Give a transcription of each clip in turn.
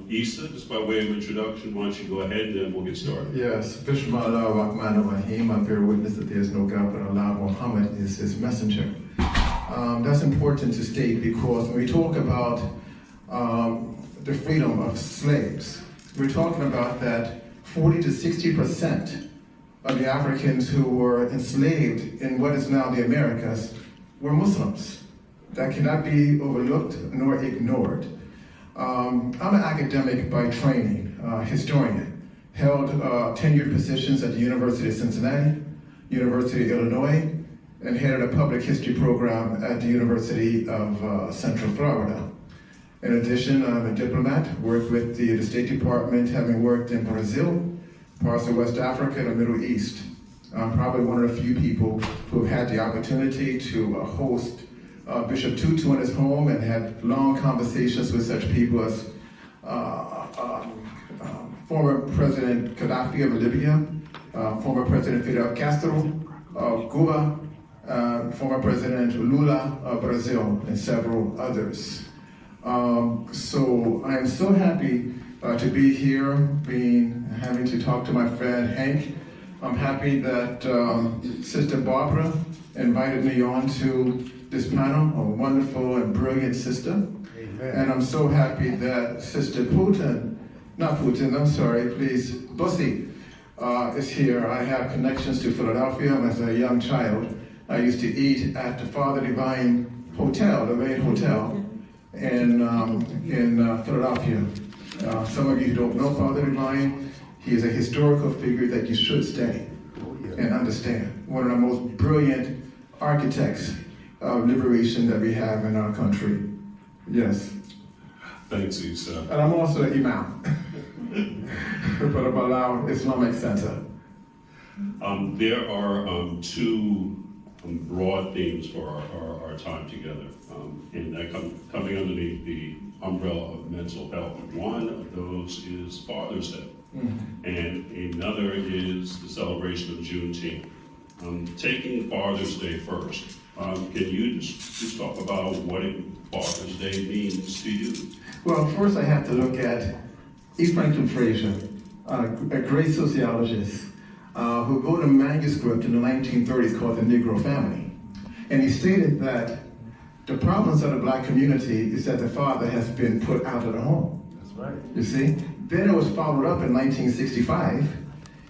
Issa, just by way of introduction, why don't you go ahead and then we'll get started. Yes, Bismillah Rahman Rahim. I bear witness that there is no God but Allah. Muhammad is his messenger. That's important to state because when we talk about the freedom of slaves, we're talking about that 40 to 60% of the Africans who were enslaved in what is now the Americas were Muslims. That cannot be overlooked nor ignored. I'm an academic by training, historian. Held tenured positions at the University of Cincinnati, University of Illinois, and headed a public history program at the University of Central Florida. In addition, I'm a diplomat, worked with the State Department, having worked in Brazil, parts of West Africa, and the Middle East. I'm probably one of the few people who have had the opportunity to host Bishop Tutu in his home and had long conversations with such people as former President Gaddafi of Libya, former President Fidel Castro of Cuba, former President Lula of Brazil, and several others. So I am so happy to be here, having to talk to my friend Hank. I'm happy that Sister Barbara invited me on to this panel, a wonderful and brilliant sister. Amen. And I'm so happy that Sister Putten, Bussy is here. I have connections to Philadelphia. As a young child, I used to eat at the Father Divine Hotel, the main hotel in Philadelphia. Some of you who don't know Father Divine, he is a historical figure that you should study and understand. One of the most brilliant architects of liberation that we have in our country. Yes. Thanks, Issa. And I'm also an imam for the Balau Islamic Center. There are two broad themes for our time together, and that coming underneath the umbrella of mental health. One of those is Father's Day, and another is the celebration of Juneteenth. Taking Father's Day first, can you just talk about what Father's Day means to you? Well, first I have to look at E. Franklin Frazier, a great sociologist, who wrote a manuscript in the 1930s called The Negro Family. And he stated that the problems of the black community is that the father has been put out of the home. That's right. You see? Then it was followed up in 1965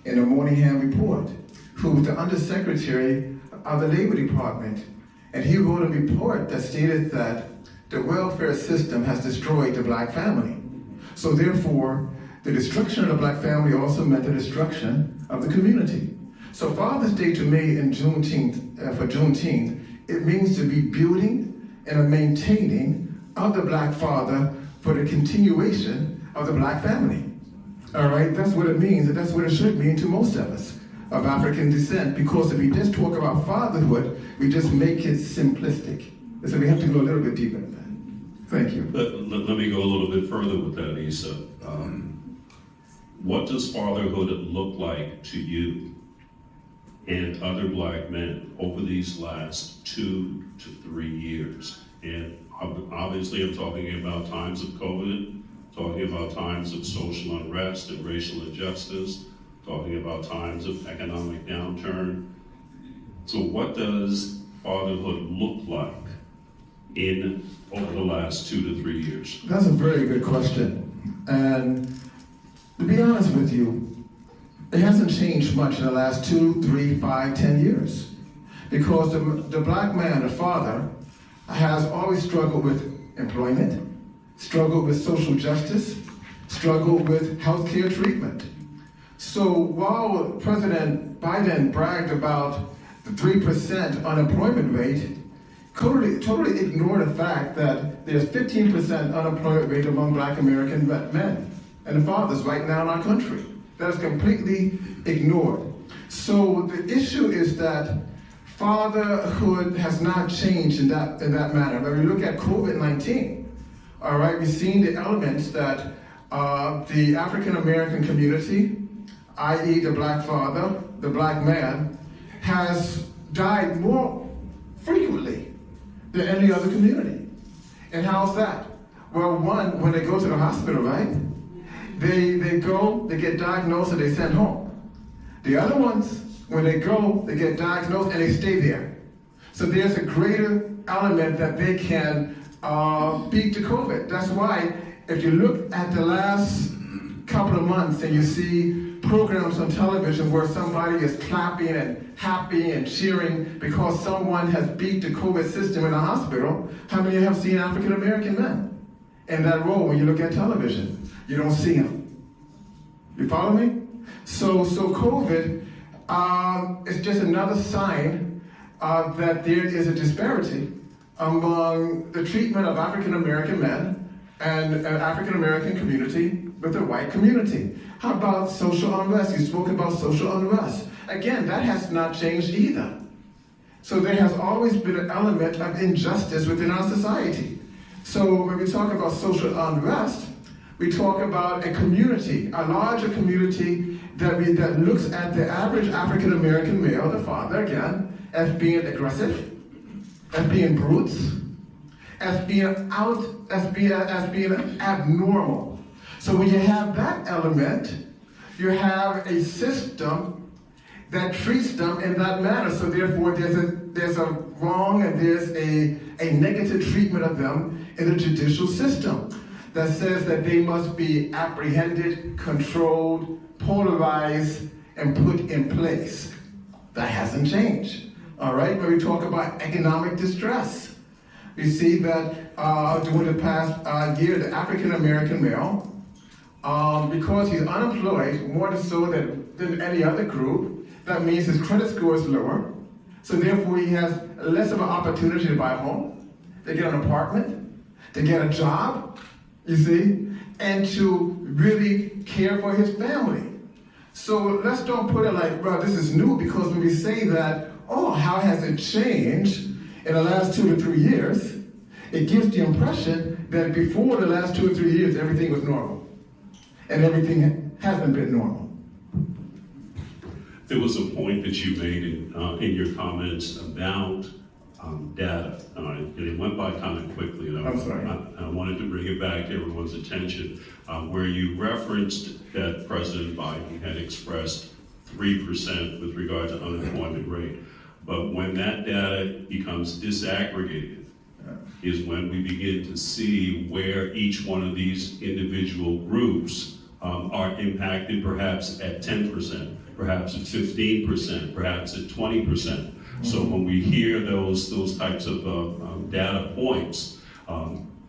in the Moynihan Report, who was the Undersecretary of the Labor Department. And he wrote a report that stated that the welfare system has destroyed the black family. So therefore, the destruction of the black family also meant the destruction of the community. So Father's Day to me in for Juneteenth, it means to be building and a maintaining of the black father for the continuation of the black family. All right, that's what it means, and that's what it should mean to most of us of African descent, because if we just talk about fatherhood, we just make it simplistic. So we have to go a little bit deeper than that. Thank you. Let me go a little bit further with that, Issa. What does fatherhood look like to you and other black men over these last 2 to 3 years? And obviously I'm talking about times of COVID, talking about times of social unrest and racial injustice, talking about times of economic downturn. So what does fatherhood look like over the last 2 to 3 years? That's a very good question. And to be honest with you, it hasn't changed much in the last 2, 3, 5, 10 years. Because the black man, the father, has always struggled with employment, struggled with social justice, struggled with healthcare treatment. So while President Biden bragged about the 3% unemployment rate, totally ignored the fact that there's 15% unemployment rate among black American men and fathers right now in our country. That is completely ignored. So the issue is that fatherhood has not changed in that manner. When we look at COVID-19, all right, we've seen the elements that the African American community, i.e. the black father, the black man, has died more frequently than any other community. And how's that? Well, one, when they go to the hospital, right? They go, they get diagnosed, and they send home. The other ones, when they go, they get diagnosed and they stay there. So there's a greater element that they can beat the COVID. That's why if you look at the last couple of months and you see programs on television where somebody is clapping and happy and cheering because someone has beat the COVID system in a hospital, how many have seen African American men in that role when you look at television? You don't see them. You follow me? So COVID is just another sign that there is a disparity among the treatment of African American men and an African American community with the white community. How about social unrest? You spoke about social unrest. Again, that has not changed either. So there has always been an element of injustice within our society. So when we talk about social unrest, we talk about a community, a larger community that looks at the average African American male, the father again, as being aggressive, as being brutes, as being abnormal. So when you have that element, you have a system that treats them in that manner. So therefore, there's a wrong and there's a negative treatment of them in the judicial system that says that they must be apprehended, controlled, polarized, and put in place. That hasn't changed. All right, when we talk about economic distress, we see that during the past year, the African American male, because he's unemployed, more so than any other group, that means his credit score is lower. So therefore he has less of an opportunity to buy a home, to get an apartment, to get a job, you see, and to really care for his family. So let's don't put it like, well, this is new, because when we say that, oh, how has it changed in the last 2 to 3 years, it gives the impression that before the last 2 or 3 years, everything was normal. And everything hasn't been normal. There was a point that you made in your comments about data, and it went by kind of quickly. And I'm sorry. I wanted to bring it back to everyone's attention, where you referenced that President Biden had expressed 3% with regard to unemployment rate. But when that data becomes disaggregated, is when we begin to see where each one of these individual groups are impacted, perhaps at 10%, perhaps at 15%, perhaps at 20%. So when we hear those types of data points,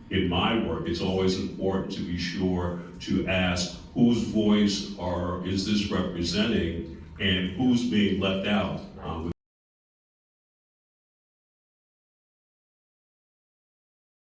in my work, it's always important to be sure to ask whose voice is this representing and who's being left out.